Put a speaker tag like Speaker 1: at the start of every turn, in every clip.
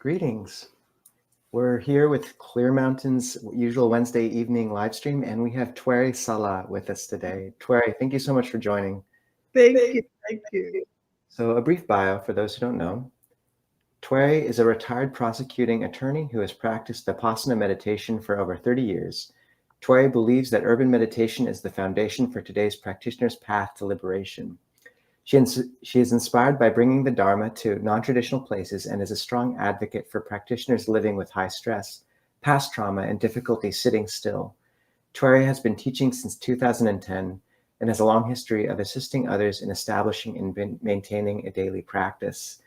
Speaker 1: Greetings. We're here with Clear Mountain's usual Wednesday evening live stream, and we have Tuere Sala with us today. Tuere, thank you so much for joining.
Speaker 2: Thank you. Thank you.
Speaker 1: So a brief bio for those who don't know. Tuere is a retired prosecuting attorney who has practiced Vipassana meditation for over 30 years. Tuere believes that urban meditation is the foundation for today's practitioner's path to liberation. She is inspired by bringing the Dharma to non-traditional places and is a strong advocate for practitioners living with high stress, past trauma, and difficulty sitting still. Tuere has been teaching since 2010 and has a long history of assisting others in establishing and maintaining a daily practice.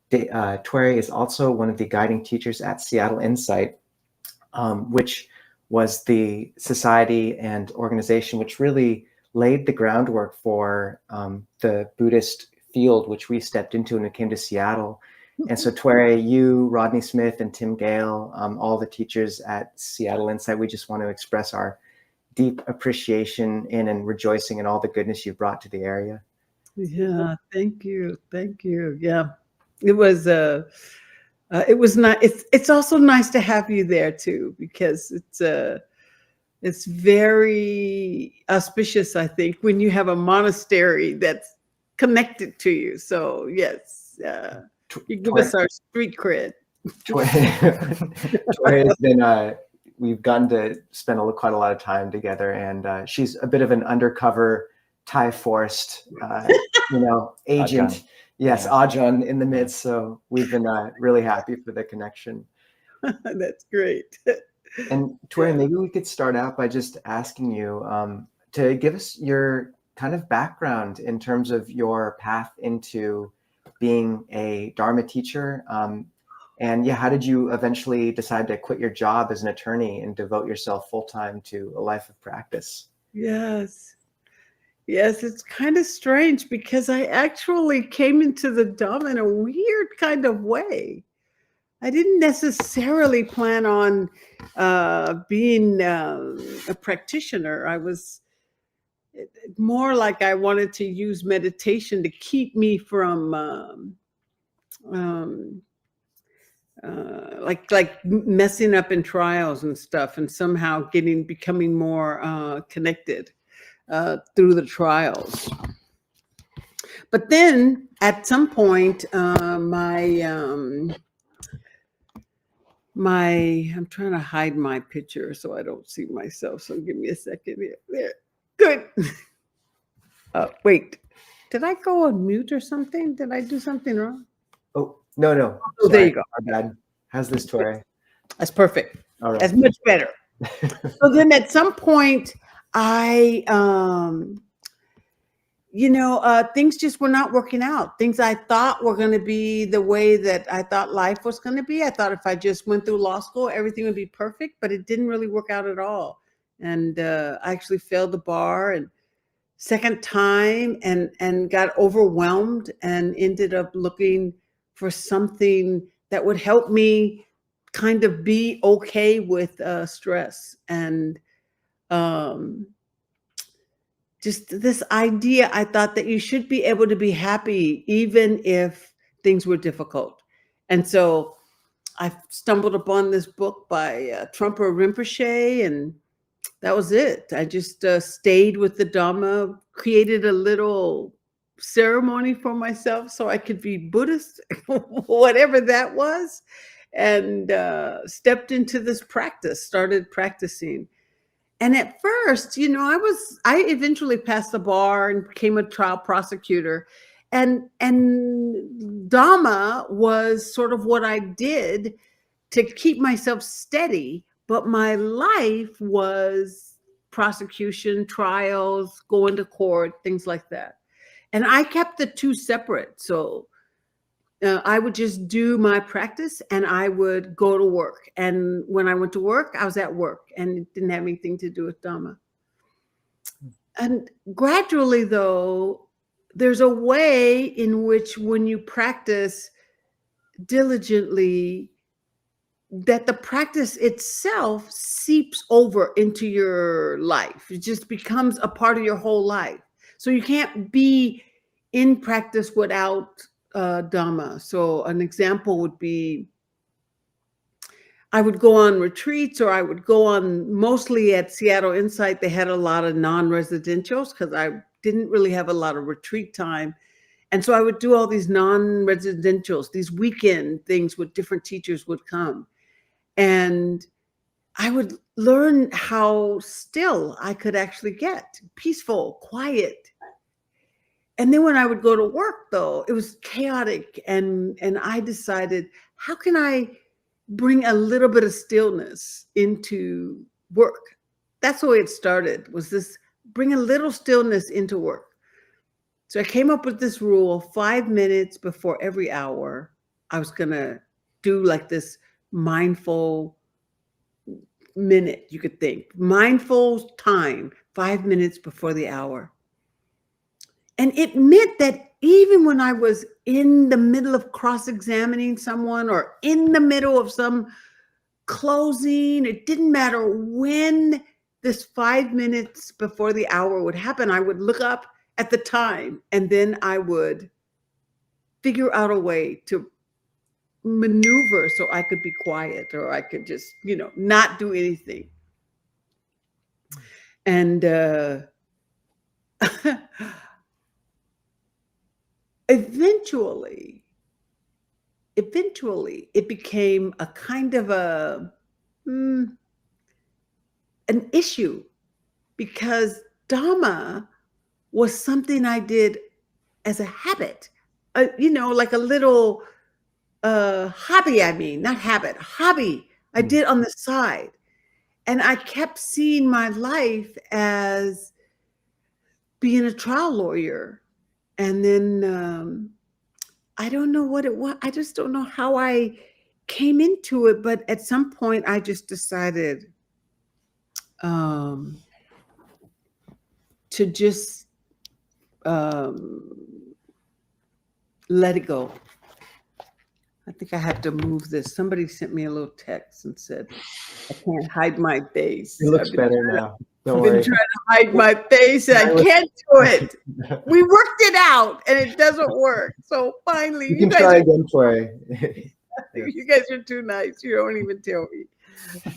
Speaker 1: Tuere is also one of the guiding teachers at Seattle Insight, which was the society and organization which really laid the groundwork for the Buddhist field, which we stepped into when we came to Seattle. And so Tuere, you, Rodney Smith, and Tim Gale, all the teachers at Seattle Insight, we just want to express our deep appreciation in and rejoicing in all the goodness you've brought to the area.
Speaker 2: Yeah, thank you. Thank you. Yeah, it was nice. It's also nice to have you there too, because it's very auspicious, I think, when you have a monastery that's connected to you. So yes, you give us our street cred.
Speaker 1: Tuere has been, we've gotten to spend quite a lot of time together, and she's a bit of an undercover Thai forest, agent.
Speaker 3: Ajahn.
Speaker 1: Yes, Ajahn in the midst. So we've been really happy for the connection.
Speaker 2: That's great.
Speaker 1: And Tuere, maybe we could start out by just asking you to give us your kind of background in terms of your path into being a Dharma teacher. And yeah, how did you eventually decide to quit your job as an attorney and devote yourself full-time to a life of practice?
Speaker 2: Yes, it's kind of strange because I actually came into the Dhamma in a weird kind of way. I didn't necessarily plan on being a practitioner. I was more like I wanted to use meditation to keep me from like messing up in trials and stuff, and somehow becoming more connected through the trials. But then at some point, I'm trying to hide my picture so I don't see myself. So give me a second here. There. Good. Wait. Did I go on mute or something? Did I do something wrong?
Speaker 1: Oh, no.
Speaker 2: Oh, there you go.
Speaker 1: Our bad. How's this, Tuere?
Speaker 2: That's perfect.
Speaker 1: All right.
Speaker 2: That's much better. So then at some point, I things just were not working out. Things I thought were going to be the way that I thought life was going to be. I thought if I just went through law school, everything would be perfect, but it didn't really work out at all. And I actually failed the bar and second time and got overwhelmed and ended up looking for something that would help me kind of be okay with stress and just this idea. I thought that you should be able to be happy even if things were difficult. And so I stumbled upon this book by Trungpa Rinpoche, and that was it. I just stayed with the Dhamma, created a little ceremony for myself so I could be Buddhist, whatever that was, and stepped into this practice, started practicing. And at first, I eventually passed the bar and became a trial prosecutor. And Dhamma was sort of what I did to keep myself steady. But my life was prosecution, trials, going to court, things like that. And I kept the two separate. So I would just do my practice and I would go to work. And when I went to work, I was at work and it didn't have anything to do with Dhamma. And gradually, though, there's a way in which when you practice diligently, that the practice itself seeps over into your life. It just becomes a part of your whole life. So you can't be in practice without Dhamma. So an example would be I would go on retreats, or I would go on, mostly at Seattle Insight, they had a lot of non-residentials because I didn't really have a lot of retreat time. And so I would do all these non-residentials, these weekend things with different teachers would come. And I would learn how still I could actually get, peaceful, quiet. And then when I would go to work, though, it was chaotic. And I decided, how can I bring a little bit of stillness into work? That's the way it started, was this, bring a little stillness into work. So I came up with this rule: 5 minutes before every hour, I was going to do like this mindful minute, you could think. Mindful time, 5 minutes before the hour. And it meant that even when I was in the middle of cross-examining someone or in the middle of some closing, it didn't matter when this 5 minutes before the hour would happen. I would look up at the time, and then I would figure out a way to maneuver so I could be quiet, or I could just, not do anything. And eventually it became a kind of an issue, because Dhamma was something I did as a habit, like a little hobby. I mean, not habit, hobby. I did on the side. And I kept seeing my life as being a trial lawyer. And then I don't know what it was. I just don't know how I came into it. But at some point, I just decided to just let it go. I think I have to move this. Somebody sent me a little text and said, I can't hide my face.
Speaker 1: It looks better now. Don't
Speaker 2: I've
Speaker 1: worry.
Speaker 2: been trying to hide my face, and I can't do it. We worked it out, and it doesn't work. So finally,
Speaker 1: You can try again, Tuere.
Speaker 2: You guys are too nice. You don't even tell me.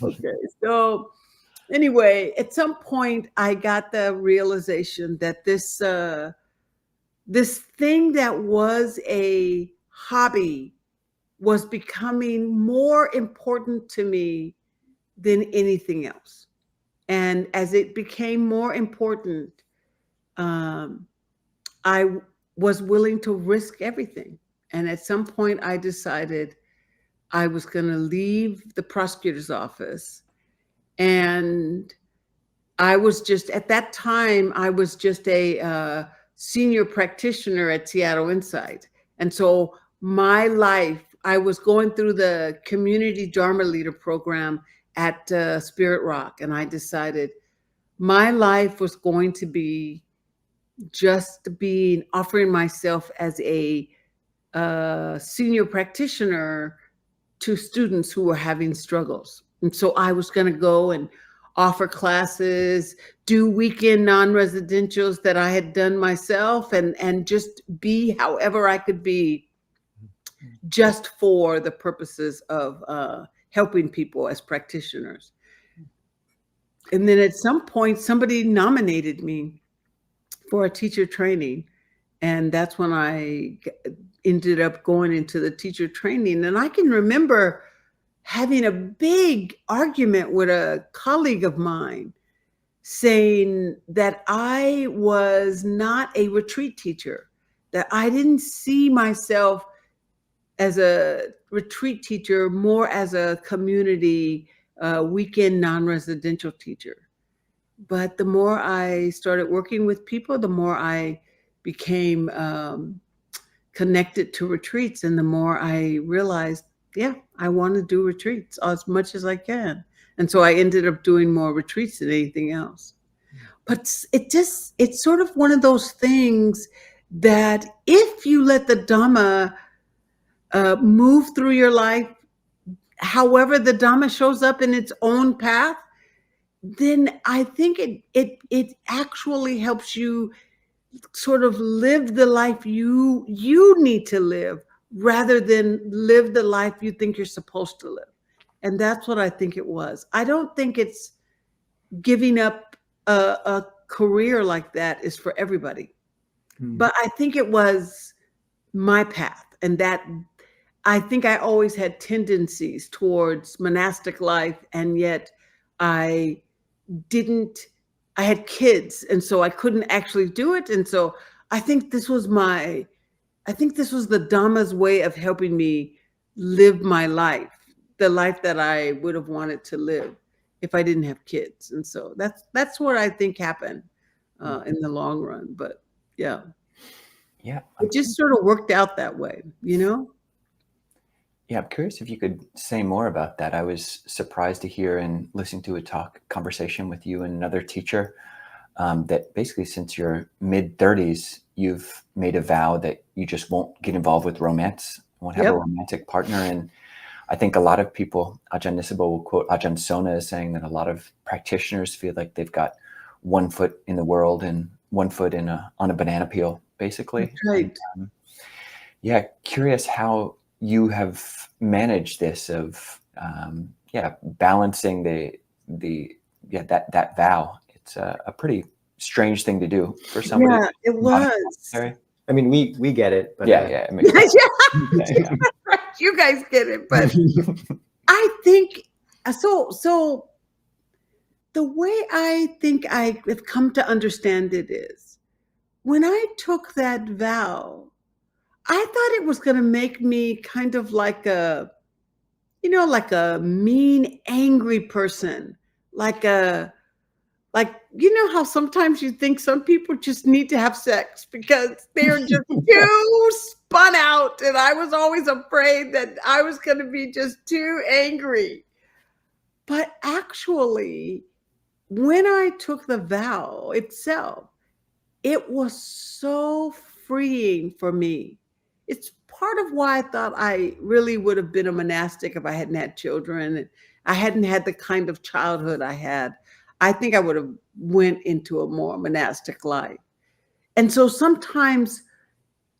Speaker 2: Okay. So anyway, at some point, I got the realization that this thing that was a hobby was becoming more important to me than anything else. And as it became more important, I was willing to risk everything. And at some point, I decided I was going to leave the prosecutor's office. And I was just, at that time, I was just a senior practitioner at Seattle Insight. And so my life, I was going through the community Dharma leader program at Spirit Rock. And I decided my life was going to be just offering myself as a senior practitioner to students who were having struggles. And so I was going to go and offer classes, do weekend non-residentials that I had done myself, and just be however I could be, just for the purposes of helping people as practitioners. And then at some point, somebody nominated me for a teacher training. And that's when I ended up going into the teacher training. And I can remember having a big argument with a colleague of mine, saying that I was not a retreat teacher, that I didn't see myself as a retreat teacher, more as a community weekend non-residential teacher. But the more I started working with people, the more I became connected to retreats, and the more I realized, yeah, I want to do retreats as much as I can. And so I ended up doing more retreats than anything else. But it's sort of one of those things that if you let the Dhamma move through your life, however the Dhamma shows up in its own path, then I think it actually helps you sort of live the life you need to live, rather than live the life you think you're supposed to live. And that's what I think it was. I don't think it's giving up a career like that is for everybody. But I think it was my path, and that I think I always had tendencies towards monastic life, and yet I had kids, and so I couldn't actually do it. And so I think this was the Dhamma's way of helping me live my life, the life that I would have wanted to live if I didn't have kids. And so that's what I think happened in the long run. But yeah.
Speaker 1: Yeah.
Speaker 2: It just sort of worked out that way, you know?
Speaker 1: Yeah, I'm curious if you could say more about that. I was surprised to hear and listen to a conversation with you and another teacher that basically since your mid-30s, you've made a vow that you just won't get involved with romance, won't have a romantic partner. And I think a lot of people, Ajahn Nisabho will quote Ajahn Sona as saying that a lot of practitioners feel like they've got one foot in the world and one foot on a banana peel, basically.
Speaker 2: That's right.
Speaker 1: And, yeah, curious how you have managed this of balancing that vow. It's a pretty strange thing to do for somebody.
Speaker 2: Yeah, it was.
Speaker 1: I mean, we get it, but
Speaker 2: Yeah. You guys get it, but I think so. The way I think I have come to understand it is when I took that vow, I thought it was going to make me kind of like a mean, angry person, like how sometimes you think some people just need to have sex because they're just too spun out. And I was always afraid that I was going to be just too angry. But actually, when I took the vow itself, it was so freeing for me. It's part of why I thought I really would have been a monastic if I hadn't had children and I hadn't had the kind of childhood I had. I think I would have went into a more monastic life. And so sometimes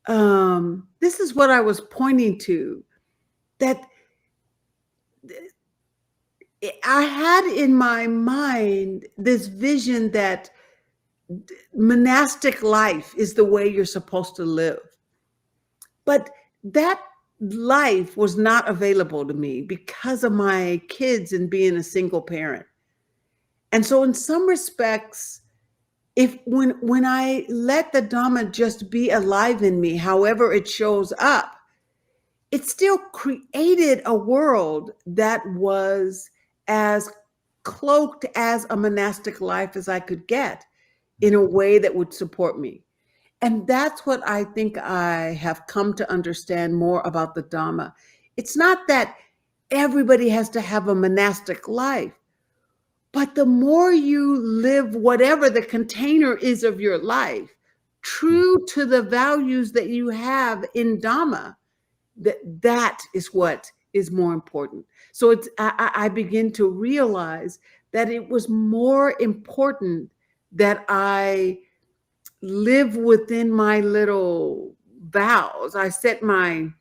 Speaker 2: this is what I was pointing to, that I had in my mind this vision that monastic life is the way you're supposed to live. But that life was not available to me because of my kids and being a single parent. And so in some respects, when I let the Dhamma just be alive in me, however it shows up, it still created a world that was as cloaked as a monastic life as I could get in a way that would support me. And that's what I think I have come to understand more about the Dhamma. It's not that everybody has to have a monastic life, but the more you live whatever the container is of your life, true to the values that you have in Dhamma, that is what is more important. So I begin to realize that it was more important that I live within my little vows. I set my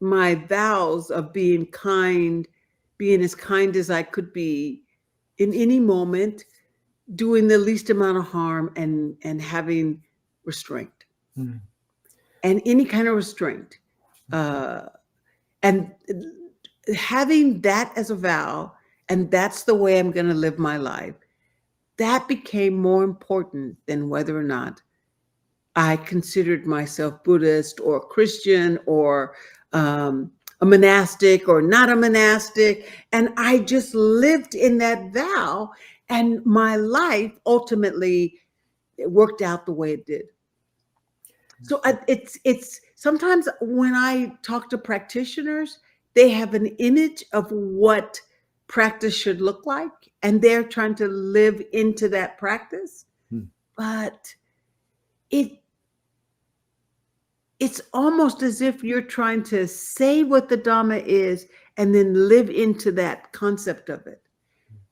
Speaker 2: vows of being kind, being as kind as I could be in any moment, doing the least amount of harm, and having restraint. And any kind of restraint. And having that as a vow, and that's the way I'm going to live my life, that became more important than whether or not I considered myself Buddhist or Christian or a monastic or not a monastic. And I just lived in that vow, and my life ultimately worked out the way it did. So it's sometimes when I talk to practitioners, they have an image of what practice should look like, and they're trying to live into that practice. But it's almost as if you're trying to say what the Dhamma is and then live into that concept of it.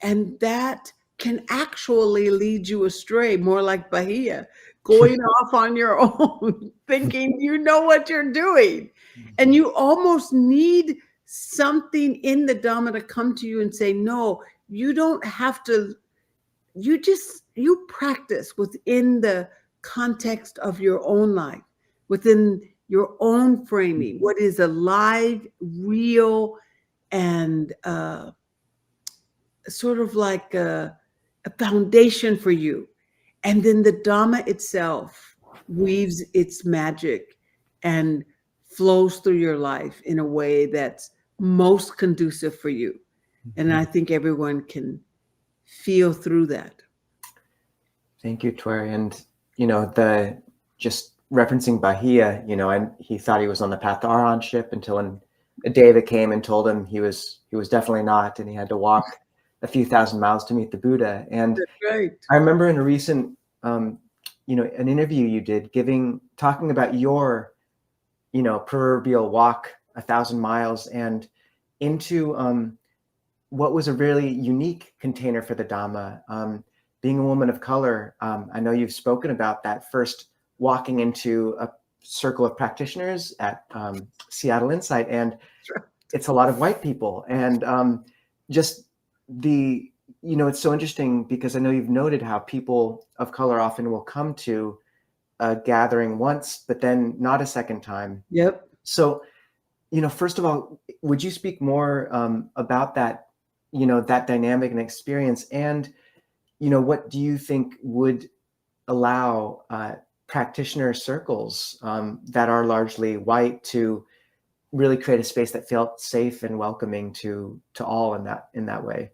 Speaker 2: And that can actually lead you astray, more like Bahia, going off on your own, thinking you know what you're doing. And you almost need something in the Dhamma to come to you and say, no, you don't have to, you practice within the context of your own life, within your own framing, what is alive, real, and sort of like a foundation for you. And then the Dhamma itself weaves its magic and flows through your life in a way that's most conducive for you. And I think everyone can feel through that.
Speaker 1: Thank you, Tuere. And, just referencing Bahia, and he thought he was on the path to arahantship until a Deva came and told him he was definitely not, and he had to walk a few thousand miles to meet the Buddha. And
Speaker 2: That's right.
Speaker 1: I remember in a recent, an interview you did talking about your, proverbial walk 1,000 miles and into what was a really unique container for the Dhamma. Being a woman of color, I know you've spoken about that first walking into a circle of practitioners at Seattle Insight, and it's a lot of white people, and just the, it's so interesting because I know you've noted how people of color often will come to a gathering once, but then not a second time.
Speaker 2: Yep.
Speaker 1: So, first of all, would you speak more about that, that dynamic and experience, and what do you think would allow practitioner circles that are largely white to really create a space that felt safe and welcoming to all in that way?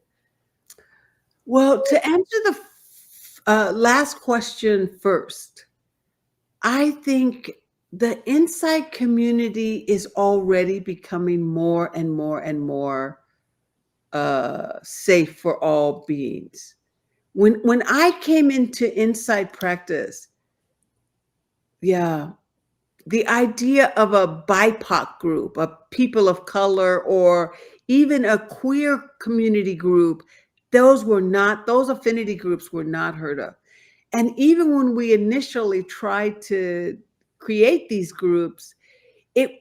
Speaker 2: Well, to answer the last question first, I think the Insight community is already becoming more and more and more safe for all beings. When I came into Insight practice, the idea of a BIPOC group, a people of color, or even a queer community group, those affinity groups were not heard of. And even when we initially tried to create these groups,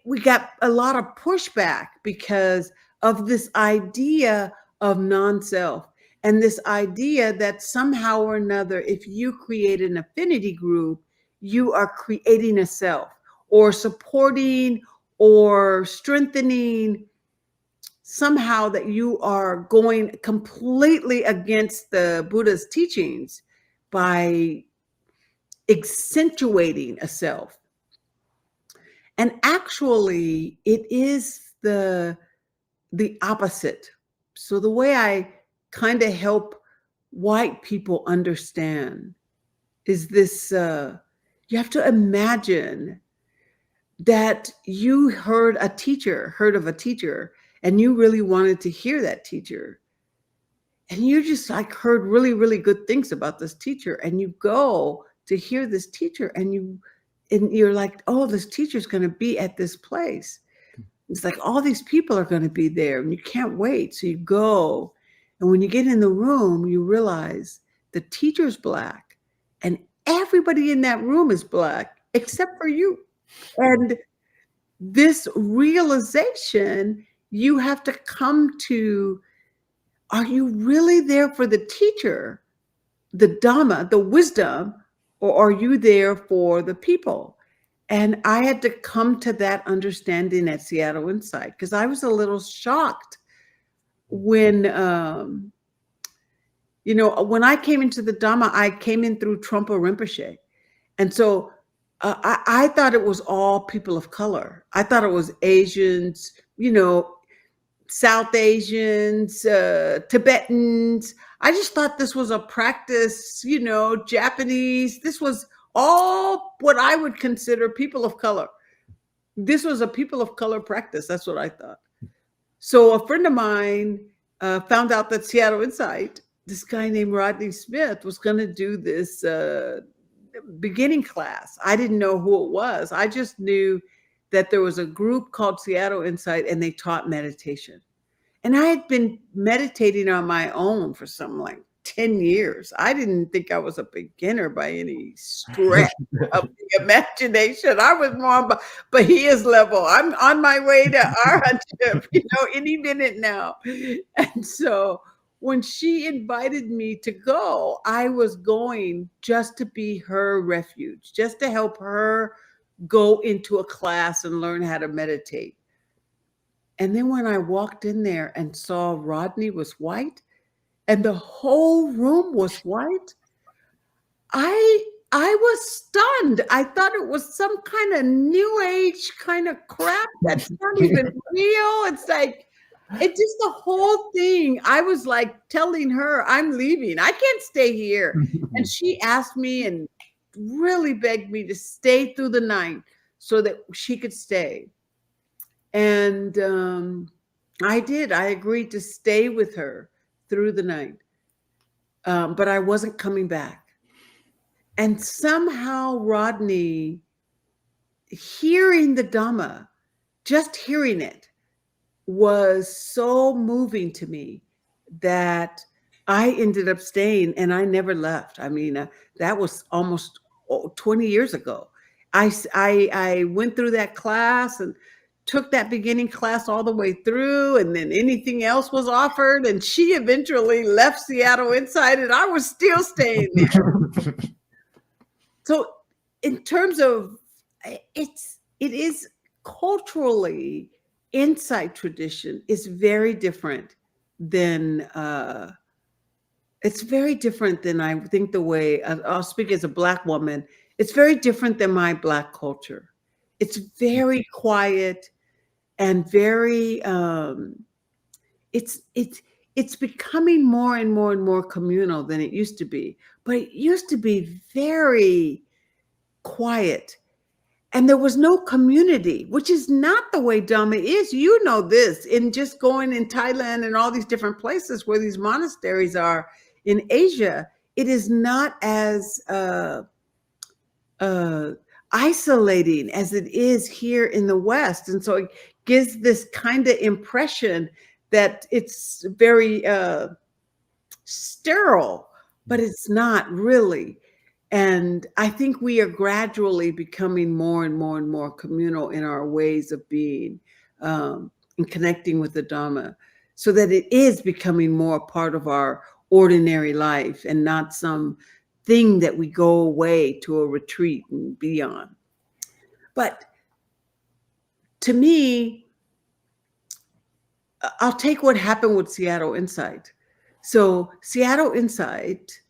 Speaker 2: we got a lot of pushback because of this idea of non-self and this idea that somehow or another, if you create an affinity group, you are creating a self or supporting or strengthening somehow, that you are going completely against the Buddha's teachings by accentuating a self. And actually, it is the opposite. So the way I kind of help white people understand is this, you have to imagine that you heard of a teacher, and you really wanted to hear that teacher. And you just heard really, really good things about this teacher. And you go to hear this teacher and you're like, oh, this teacher's going to be at this place. It's like all these people are going to be there and you can't wait. So you go. And when you get in the room, you realize the teacher's Black and everybody in that room is Black except for you. And this realization you have to come to, are you really there for the teacher, the Dhamma, the wisdom, or are you there for the people? And I had to come to that understanding at Seattle Insight, because I was a little shocked when, when I came into the Dhamma, I came in through Trungpa Rinpoche. And so I thought it was all people of color. I thought it was Asians, South Asians, Tibetans. I just thought this was a practice, Japanese. This was all what I would consider people of color. This was a people of color practice. That's what I thought. So a friend of mine found out that Seattle Insight, this guy named Rodney Smith, was going to do this beginning class. I didn't know who it was. I just knew that there was a group called Seattle Insight and they taught meditation. And I had been meditating on my own for some 10 years. I didn't think I was a beginner by any stretch of the imagination. I was more on Bahia's level. I'm on my way to Arhatship, any minute now. And so when she invited me to go, I was going just to be her refuge, just to help her go into a class and learn how to meditate. And then when I walked in there and saw Rodney was white and the whole room was white, I was stunned. I thought it was some kind of new age kind of crap that's not even real. It's like, it's just the whole thing. I was like telling her, I'm leaving. I can't stay here. And she asked me and really begged me to stay through the night so that she could stay. And I did. I agreed to stay with her through the night. But I wasn't coming back. And somehow Rodney, hearing the Dhamma, just hearing it, was so moving to me that I ended up staying and I never left. I mean, that was almost 20 years ago. I went through that class and took that beginning class all the way through, and then anything else was offered. And she eventually left Seattle Insight, and I was still staying there. So in terms of it is culturally, Insight tradition is very different than it's very different than I think the way I'll speak as a Black woman. It's very different than my Black culture. It's very quiet and very it's becoming more and more and more communal than it used to be. But it used to be very quiet. And there was no community, which is not the way Dhamma is. You know this, in just going in Thailand and all these different places where these monasteries are in Asia, it is not as isolating as it is here in the West. And so it gives this kind of impression that it's very sterile, but it's not really. And I think we are gradually becoming more and more and more communal in our ways of being and connecting with the Dhamma, so that it is becoming more a part of our ordinary life and not some thing that we go away to a retreat and be on. But to me, I'll take what happened with Seattle Insight. So Seattle Insight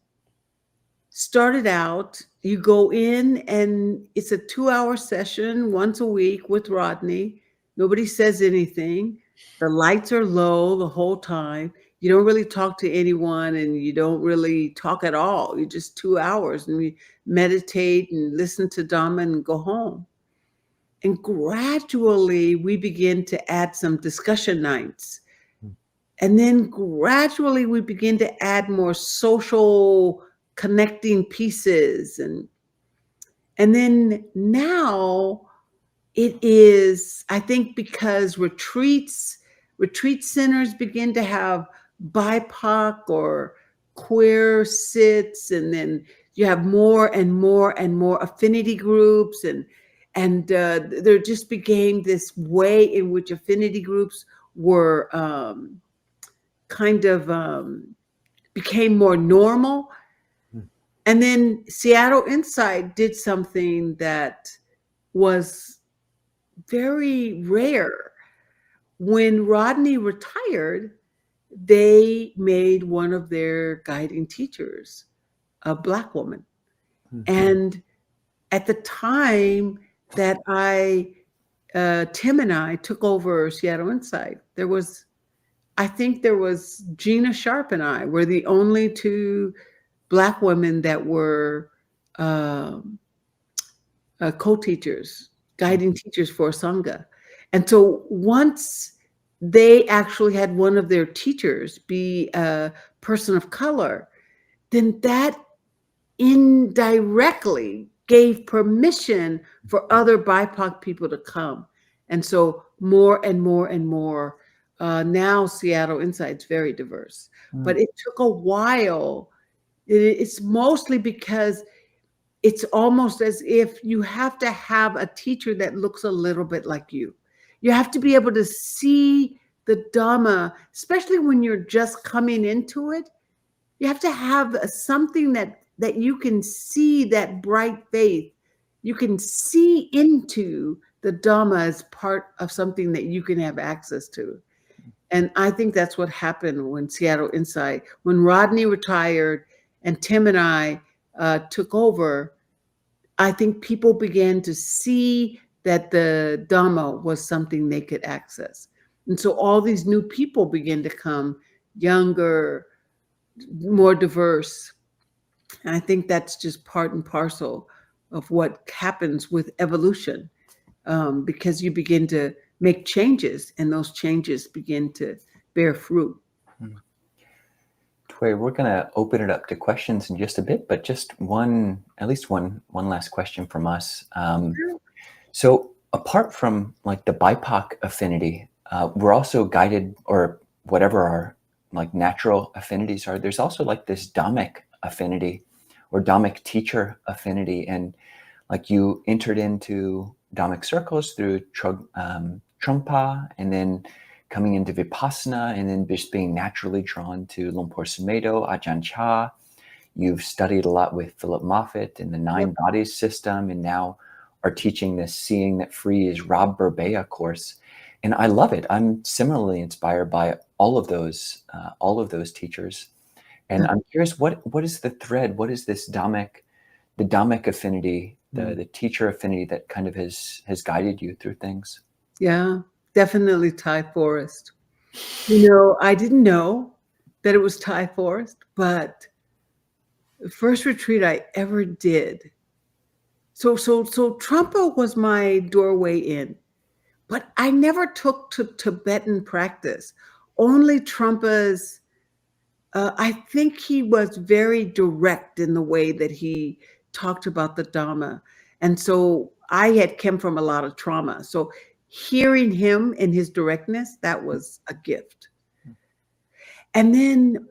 Speaker 2: started out, you go in and it's a 2-hour session once a week with Rodney. Nobody says anything. The lights are low the whole time. You don't really talk to anyone and you don't really talk at all. You're just 2 hours and we meditate and listen to Dhamma and go home. And gradually we begin to add some discussion nights. And then gradually we begin to add more social connecting pieces. And then now it is, I think, because retreat centers begin to have BIPOC or queer sits, and then you have more and more and more affinity groups, and there just became this way in which affinity groups were became more normal. And then Seattle Insight did something that was very rare. When Rodney retired, they made one of their guiding teachers a Black woman. Mm-hmm. And at the time that Tim and I took over Seattle Insight, I think there was Gina Sharp and I were the only two Black women that were co-teachers, guiding teachers for Sangha. And so once they actually had one of their teachers be a person of color, then that indirectly gave permission for other BIPOC people to come. And so more and more and more Now Seattle Insight's very diverse, but it took a while. It's mostly because it's almost as if you have to have a teacher that looks a little bit like you. You have to be able to see the Dhamma, especially when you're just coming into it. You have to have something that you can see, that bright faith. You can see into the Dhamma as part of something that you can have access to. And I think that's what happened when Seattle Insight, when Rodney retired and Tim and I took over. I think people began to see that the Dhamma was something they could access. And so all these new people began to come, younger, more diverse. And I think that's just part and parcel of what happens with evolution, because you begin to make changes and those changes begin to bear fruit.
Speaker 3: Tuere, we're going to open it up to questions in just a bit, but just at least one last question from us. So apart from like the BIPOC affinity, we're also guided, or whatever our like natural affinities are. There's also like this Dhammic affinity or Dhammic teacher affinity. And like you entered into Dhammic circles through Trungpa, and then coming into Vipassana, and then just being naturally drawn to Lumpur Sumedho, Ajahn Chah. You've studied a lot with Philip Moffitt and the Nine Bodies system, and now are teaching this Seeing That Free is Rob Burbea course. And I love it. I'm similarly inspired by all of those teachers. And I'm curious, what is the thread? What is this Dhammic affinity, the teacher affinity that kind of has guided you through things?
Speaker 2: Yeah, definitely Thai forest. You know, I didn't know that it was Thai forest, but the first retreat I ever did. So Trungpa was my doorway in, but I never took to Tibetan practice. Only Trungpa's. I think he was very direct in the way that he talked about the Dhamma, and so I had come from a lot of trauma. So hearing him and his directness, that was a gift. And then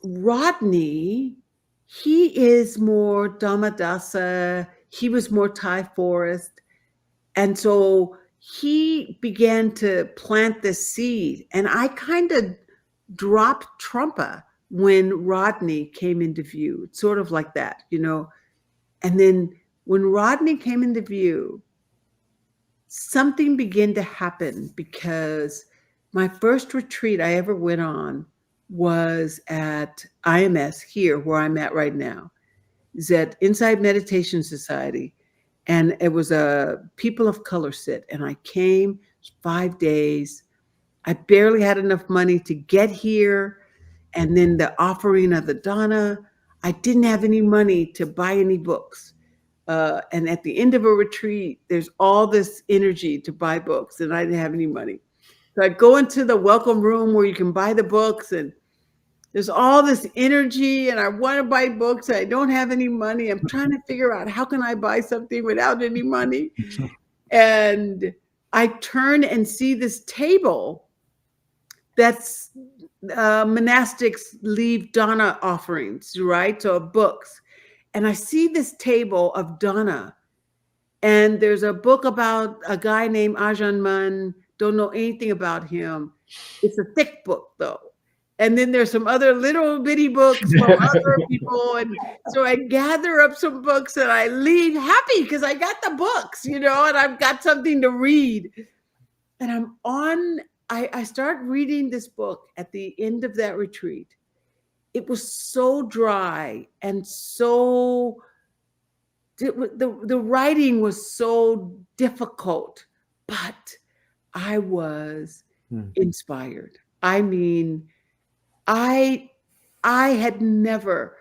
Speaker 2: Rodney, he is more Dhammadasa. He was more Thai forest. And so he began to plant the seed. And I kind of dropped Trungpa when Rodney came into view. It's sort of like that, you know. And then when Rodney came into view, something began to happen, because my first retreat I ever went on was at IMS here, where I'm at right now. It's at Insight Meditation Society. And it was a people of color sit. And I came 5 days. I barely had enough money to get here. And then the offering of the dana, I didn't have any money to buy any books. And at the end of a retreat, there's all this energy to buy books, and I didn't have any money. So I go into the welcome room where you can buy the books, and there's all this energy, and I want to buy books. I don't have any money. I'm trying to figure out, how can I buy something without any money? And I turn and see this table that's monastics leave dana offerings, right? So books. And I see this table of dana, and there's a book about a guy named Ajahn Mun. Don't know anything about him. It's a thick book though. And then there's some other little bitty books from other people. And so I gather up some books and I leave happy because I got the books, you know, and I've got something to read. And I start reading this book at the end of that retreat. It was so dry and so, the writing was so difficult, but I was inspired. I mean, I had never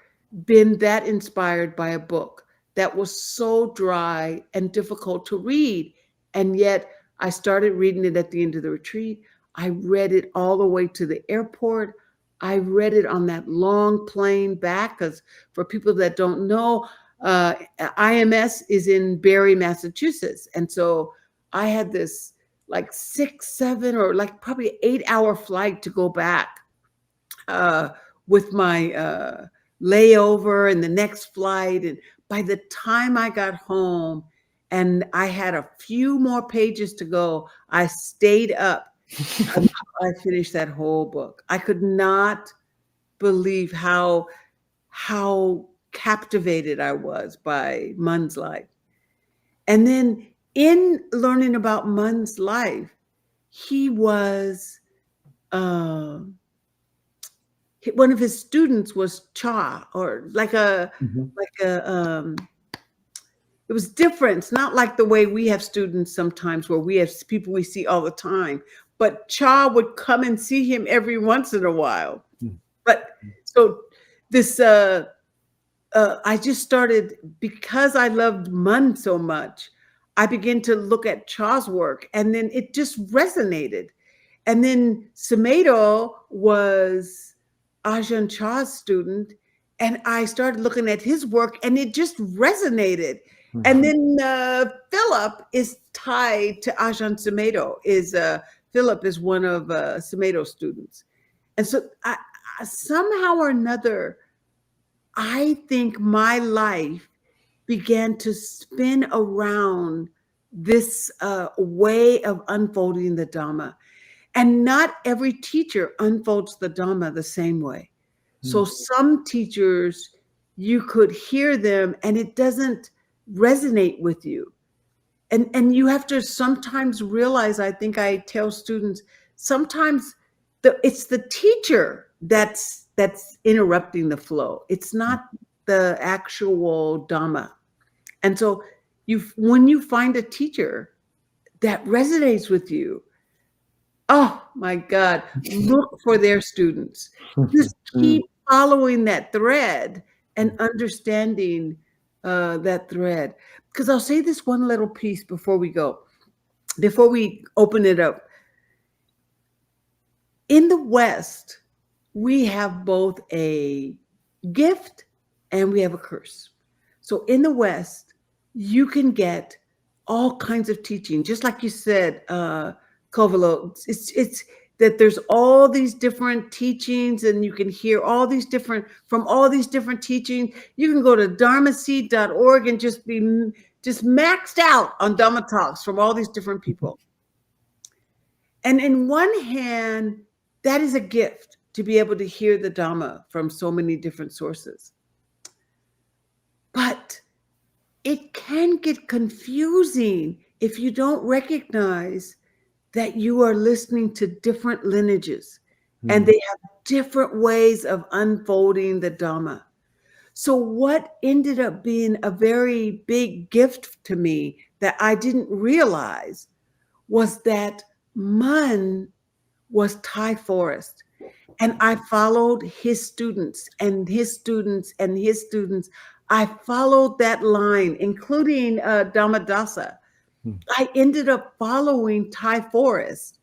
Speaker 2: been that inspired by a book that was so dry and difficult to read. And yet I started reading it at the end of the retreat. I read it all the way to the airport. I read it on that long plane back, because for people that don't know, IMS is in Barre, Massachusetts. And so I had this like 6, 7, or like probably 8-hour flight to go back with my layover and the next flight. And by the time I got home and I had a few more pages to go, I stayed up until I finished that whole book. I could not believe how captivated I was by Mun's life. And then in learning about Mun's life, he was one of his students was Cha, or like a it was different. It's not like the way we have students sometimes where we have people we see all the time, but Cha would come and see him every once in a while. But so this I just started, because I loved Mun so much, I began to look at Cha's work, and then it just resonated. And then Sumedho was Ajahn Chah's student, and I started looking at his work, and it just resonated. And then Philip is tied to Ajahn Sumedho. Philip is one of Sumedho's students. And so I somehow or another, I think my life began to spin around this way of unfolding the Dhamma. And not every teacher unfolds the Dhamma the same way. So some teachers, you could hear them and it doesn't resonate with you. And you have to sometimes realize, I think I tell students, sometimes it's the teacher that's interrupting the flow. It's not the actual Dhamma. And so when you find a teacher that resonates with you, oh my God, look for their students. Just keep following that thread and understanding that thread. Because I'll say this one little piece before we open it up. In the West, we have both a gift and we have a curse. So in the West, you can get all kinds of teaching, just like you said, Kovilo. It's that there's all these different teachings, and you can hear all these different teachings. You can go to dharmaseed.org and just be maxed out on Dhamma talks from all these different people. And in one hand, that is a gift to be able to hear the Dhamma from so many different sources. But it can get confusing if you don't recognize that you are listening to different lineages and they have different ways of unfolding the Dhamma. So what ended up being a very big gift to me that I didn't realize was that Mun was Thai forest. And I followed his students and his students and his students. I followed that line, including Dhammadasa. I ended up following Thai forest.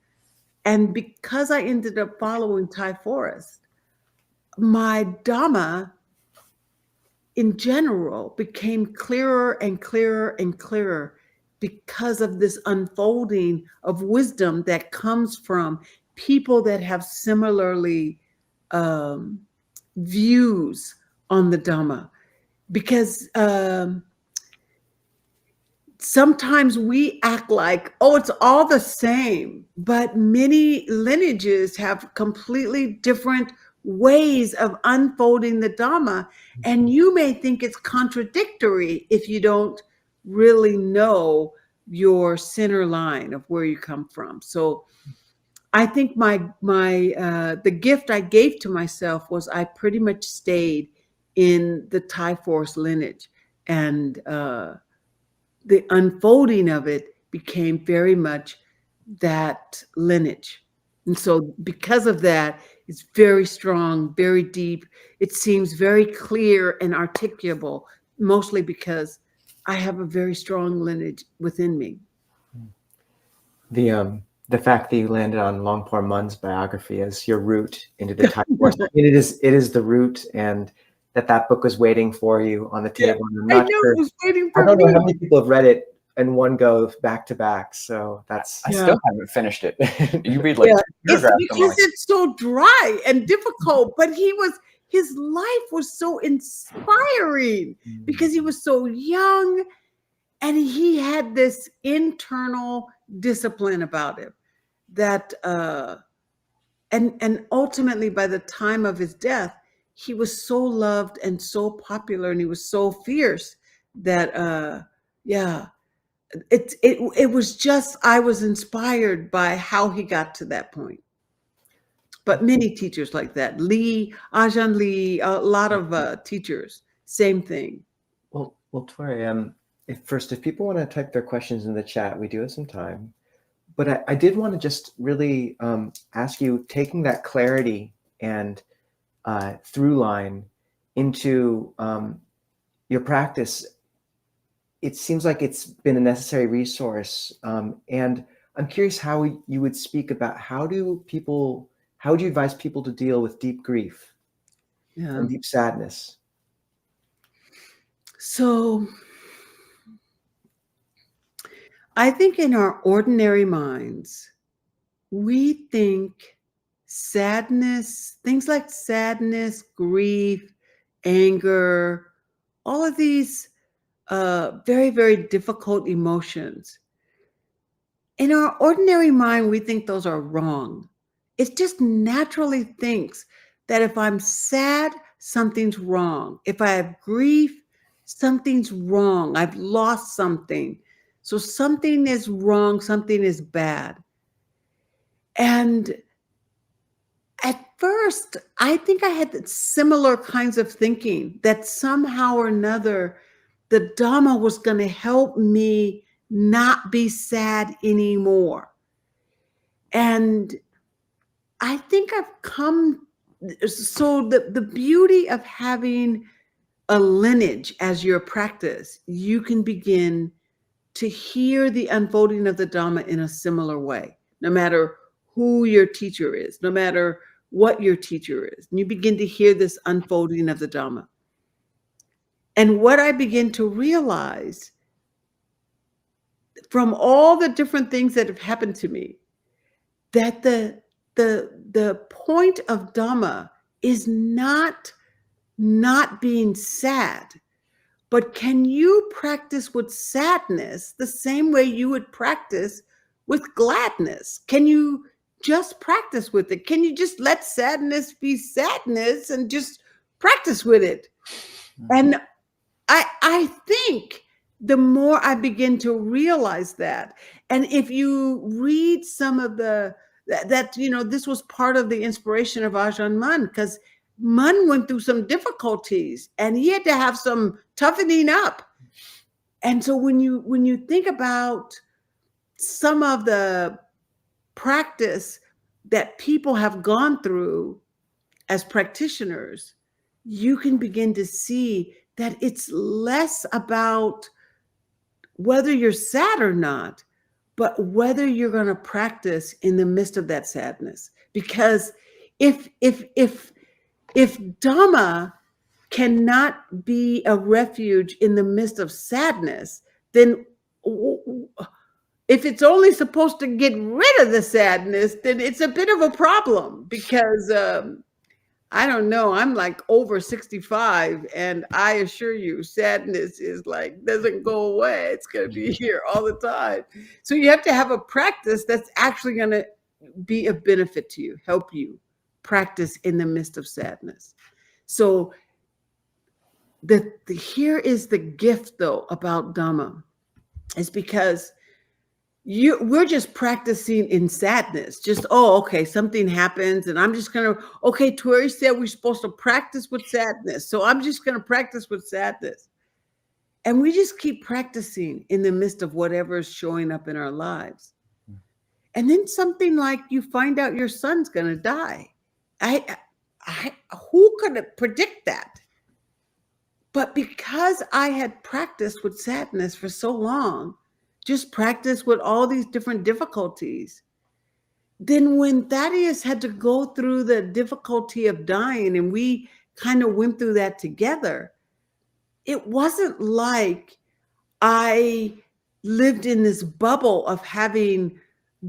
Speaker 2: And because I ended up following Thai forest, my Dhamma in general became clearer and clearer and clearer because of this unfolding of wisdom that comes from people that have similarly views on the Dhamma. Because sometimes we act like, oh, it's all the same, but many lineages have completely different ways of unfolding the Dhamma, and you may think it's contradictory if you don't really know your center line of where you come from. So I think the gift I gave to myself was I pretty much stayed in the Thai forest lineage, and the unfolding of it became very much that lineage. And so because of that, it's very strong, very deep. It seems very clear and articulable, mostly because I have a very strong lineage within me.
Speaker 1: The fact that you landed on Longpo Mun's biography as your route into the Thai forest, it is the route, and that book was waiting for you on the table.
Speaker 2: Yeah, I know, it was waiting for me.
Speaker 1: I don't know how many people have read it. in one go back to back. So that's
Speaker 3: I still haven't finished it. You read like
Speaker 2: Yeah,
Speaker 3: 2
Speaker 2: it's
Speaker 3: paragraphs. I'm
Speaker 2: because
Speaker 3: like,
Speaker 2: it's so dry and difficult, but his life was so inspiring because he was so young and he had this internal discipline about him that and ultimately by the time of his death, he was so loved and so popular and he was so fierce that yeah, it was just, I was inspired by how he got to that point. But many teachers like that, Ajahn Lee, a lot of teachers, same thing.
Speaker 1: well, Tuere, if people want to type their questions in the chat, we do have some time. But I did want to just really ask you, taking that clarity and through line into your practice, it seems like it's been a necessary resource. And I'm curious how you would speak about how would you advise people to deal with deep grief and deep sadness?
Speaker 2: So I think in our ordinary minds, we think sadness, things like sadness, grief, anger, all of these very, very difficult emotions. In our ordinary mind, we think those are wrong. It just naturally thinks that if I'm sad, something's wrong. If I have grief, something's wrong. I've lost something. So something is wrong, something is bad. And at first, I think I had similar kinds of thinking that somehow or another, the Dhamma was going to help me not be sad anymore. And I think I've come, so the beauty of having a lineage as your practice, you can begin to hear the unfolding of the Dhamma in a similar way, no matter who your teacher is, no matter what your teacher is. And you begin to hear this unfolding of the Dhamma. And what I begin to realize from all the different things that have happened to me, that the point of Dhamma is not being sad, but can you practice with sadness the same way you would practice with gladness? Can you just practice with it? Can you just let sadness be sadness and just practice with it? And I think the more I begin to realize that, and if you read some of this was part of the inspiration of Ajahn Mun, because Mun went through some difficulties and he had to have some toughening up. And so when you think about some of the practice that people have gone through as practitioners, you can begin to see that it's less about whether you're sad or not, but whether you're going to practice in the midst of that sadness. Because if Dhamma cannot be a refuge in the midst of sadness, then if it's only supposed to get rid of the sadness, then it's a bit of a problem, because I don't know, I'm like over 65, and I assure you, sadness is like, doesn't go away. It's going to be here all the time. So you have to have a practice that's actually going to be of benefit to you, help you practice in the midst of sadness. So here is the gift, though, about Dhamma, is because we're just practicing in sadness. Just, okay, something happens, and I'm just gonna, Tuere said we're supposed to practice with sadness, so I'm just gonna practice with sadness. And we just keep practicing in the midst of whatever is showing up in our lives. And then something like, you find out your son's gonna die. Who could predict that? But because I had practiced with sadness for so long, just practice with all these different difficulties, then when Thaddeus had to go through the difficulty of dying, and we kind of went through that together, it wasn't like I lived in this bubble of having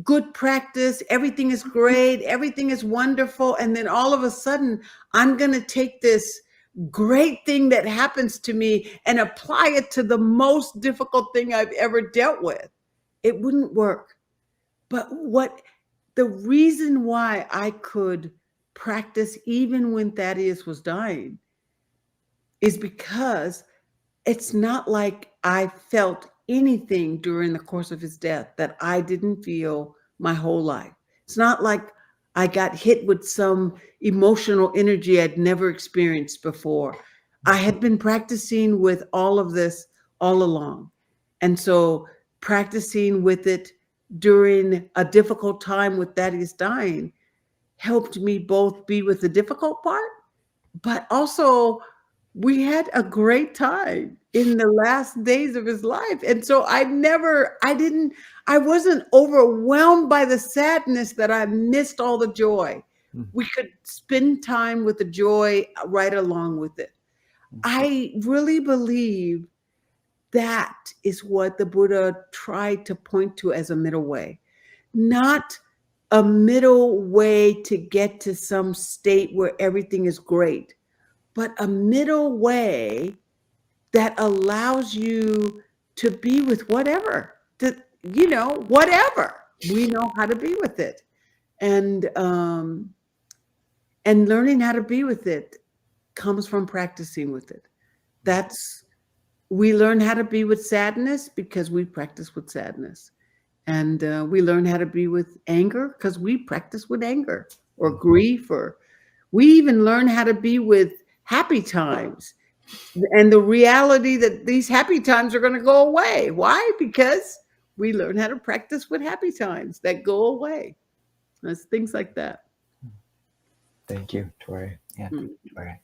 Speaker 2: good practice, everything is great, everything is wonderful, and then all of a sudden I'm going to take this great thing that happens to me and apply it to the most difficult thing I've ever dealt with. It wouldn't work. But the reason why I could practice even when Thaddeus was dying is because it's not like I felt anything during the course of his death that I didn't feel my whole life. It's not like I got hit with some emotional energy I'd never experienced before. I had been practicing with all of this all along. And so practicing with it during a difficult time with Thaddeus dying helped me both be with the difficult part, but also we had a great time in the last days of his life. And so I wasn't overwhelmed by the sadness that I missed all the joy. We could spend time with the joy right along with it. I really believe that is what the Buddha tried to point to as a middle way, not a middle way to get to some state where everything is great, but a middle way that allows you to be with whatever, whatever. We know how to be with it. And learning how to be with it comes from practicing with it. We learn how to be with sadness because we practice with sadness. And we learn how to be with anger because we practice with anger or grief, or we even learn how to be with happy times and the reality that these happy times are going to go away. Why? Because we learn how to practice with happy times that go away. That's things like that.
Speaker 1: Thank you, Tuere.
Speaker 3: Yeah, Tuere.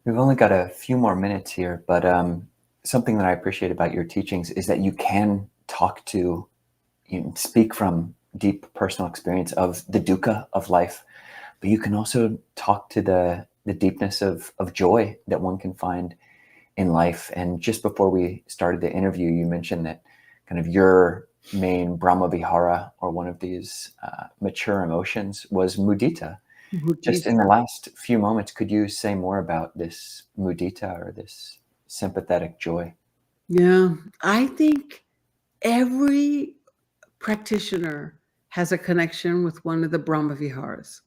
Speaker 3: We've only got a few more minutes here, but something that I appreciate about your teachings is that you can speak from deep personal experience of the dukkha of life, but you can also talk to the deepness of joy that one can find in life. And just before we started the interview, you mentioned that kind of your main Brahmavihāra, or one of these mature emotions, was muditā. Just in the last few moments, could you say more about this muditā, or this sympathetic joy?
Speaker 2: Yeah, I think every practitioner has a connection with one of the Brahmavihāras.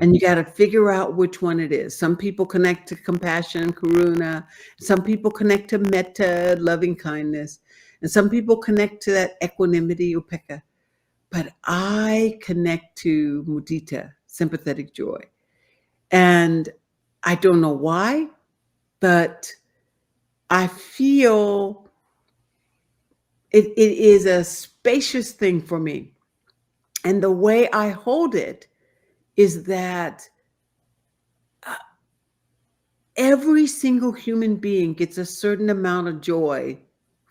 Speaker 2: And you got to figure out which one it is. Some people connect to compassion, karuna. Some people connect to metta, loving kindness. And some people connect to that equanimity, upekkha. But I connect to muditā, sympathetic joy. And I don't know why, but I feel it is a spacious thing for me. And the way I hold it is that every single human being gets a certain amount of joy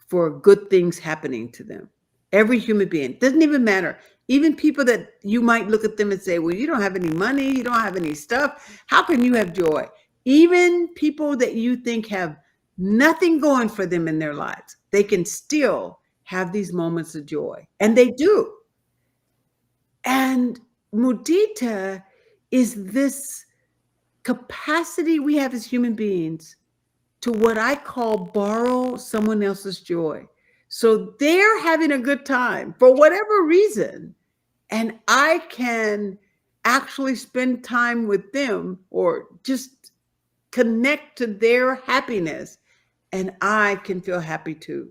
Speaker 2: for good things happening to them. Every human being. Doesn't even matter. Even people that you might look at them and say, well, you don't have any money, you don't have any stuff. How can you have joy? Even people that you think have nothing going for them in their lives, they can still have these moments of joy. And they do. And muditā is this capacity we have as human beings to what I call borrow someone else's joy. So they're having a good time for whatever reason, and I can actually spend time with them or just connect to their happiness, and I can feel happy too.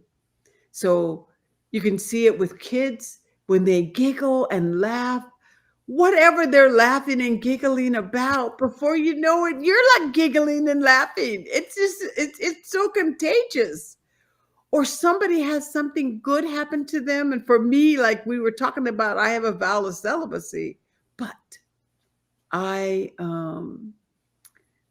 Speaker 2: So you can see it with kids when they giggle and laugh. Whatever they're laughing and giggling about, before you know it, you're like giggling and laughing. It's so contagious. Or somebody has something good happen to them. And for me, like we were talking about, I have a vow of celibacy, but I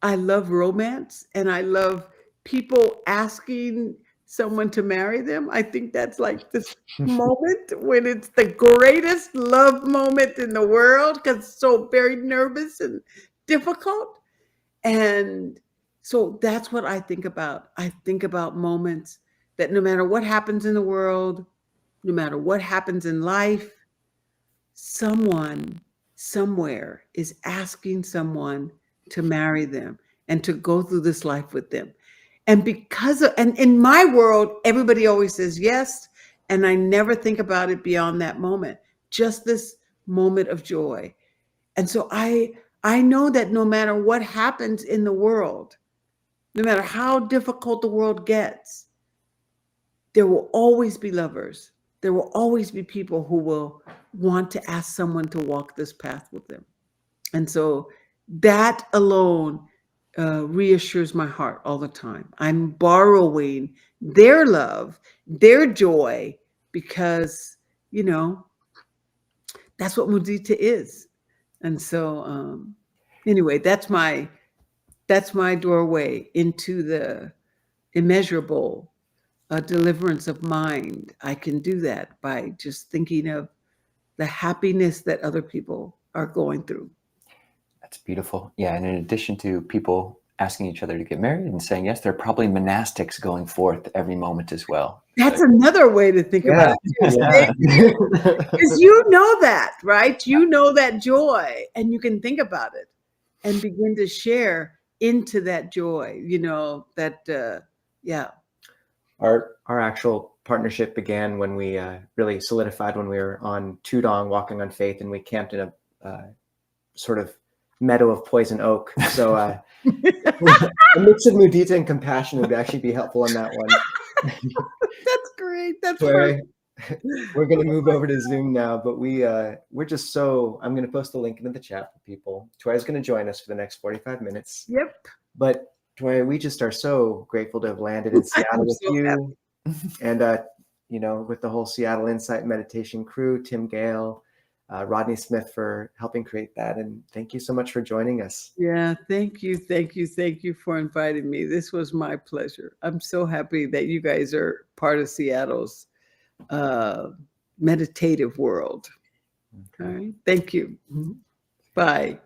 Speaker 2: love romance, and I love people asking someone to marry them. I think that's like this moment when it's the greatest love moment in the world, because it's so very nervous and difficult. And so that's what I think about. I think about moments that no matter what happens in the world, no matter what happens in life, someone somewhere is asking someone to marry them and to go through this life with them. And because of, and in my world, everybody always says yes. And I never think about it beyond that moment, just this moment of joy. And so I know that no matter what happens in the world, no matter how difficult the world gets, there will always be lovers. There will always be people who will want to ask someone to walk this path with them. And so that alone reassures my heart all the time. I'm borrowing their love, their joy, because, you know, that's what mudita is. And so anyway, that's my doorway into the immeasurable deliverance of mind. I can do that by just thinking of the happiness that other people are going through.
Speaker 3: That's beautiful. Yeah. And in addition to people asking each other to get married and saying yes, there are probably monastics going forth every moment as well.
Speaker 2: That's another way to think about it. Because you know that, right? You know that joy, and you can think about it and begin to share into that joy, you know, that, yeah.
Speaker 1: Our actual partnership began when we really solidified when we were on Tudong walking on faith, and we camped in a sort of meadow of poison oak. So a mix of mudita and compassion would actually be helpful in that one.
Speaker 2: That's great. That's
Speaker 1: Tuere, we're going to move over to Zoom now, but we're just so, I'm going to post the link into the chat for people. Tuere's going to join us for the next 45 minutes.
Speaker 2: Yep.
Speaker 1: But Tuere, we just are so grateful to have landed in Seattle with you. And, you know, with the whole Seattle Insight Meditation crew, Tim Gale, Rodney Smith for helping create that. And thank you so much for joining us.
Speaker 2: Yeah, thank you. Thank you. Thank you for inviting me. This was my pleasure. I'm so happy that you guys are part of Seattle's meditative world.
Speaker 1: Okay.
Speaker 2: All right. Thank you. Bye.